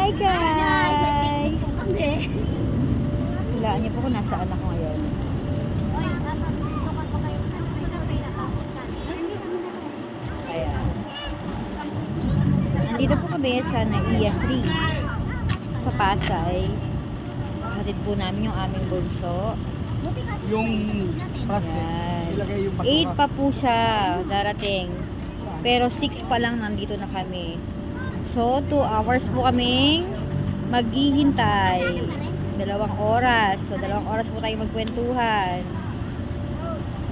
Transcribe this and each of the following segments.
Hi guys! Kami. Hulaan niyo po kung nasaan ako ngayon. Ayan. Nandito po kami sa Naiya 3 sa Pasay. Hatid po namin yung aming bunso. Yung Ayan. ilagay yung 8 pa po siya darating. Pero 6 pa lang nandito na kami. So, 2 hours po kaming maghihintay. 2 oras. So, 2 oras po tayo magkwentuhan.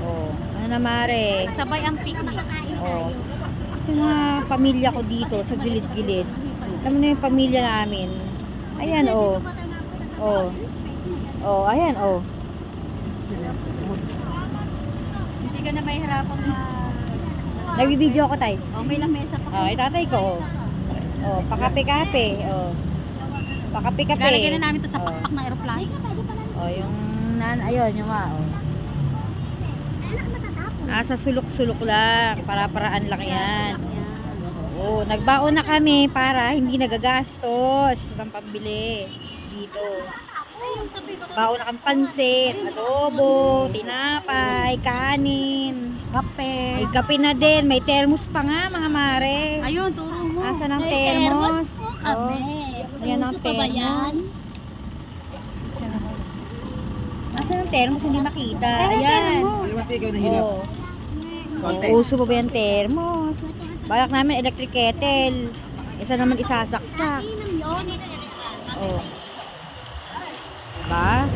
Oh, ano na mare? Sabay ang picnic. Oh. Kasi mga pamilya ko dito sa gilid-gilid. Tama na yung pamilya namin. Ayan, oh. Oh. Oh, ayan, oh. Hindi ka na mahihirapan na... Nag-video ako, tay. Oh, may lamesa pa. Oh, tatay ko, oh. Oh, pakape-kape. Oh. Pakape-kape. Lalagyan na namin to sa Oh. pakpak ng aeroplano. Oh, yung ayun, yung nasa sulok-sulok lang. Para-paraan lang yan. Oh, nagbaon na kami para hindi nagagastos ng pambili dito. Baon na kang pansit, adobo, tinapay, kanin, Kape. may kape na din, may thermos pa nga mga mare. Ayun, turo mo. Asan ang May thermos? po kami. Oh, ayan ang Puso pa ba thermos. yan? Asan ang thermos? Hindi makita. Ayan. Aliwati ikaw na hilap. Oh. Konti. Uso pa ba yung thermos? Balak namin electric kettle. Isa naman isasaksak. Inam yun. Oh. Diba?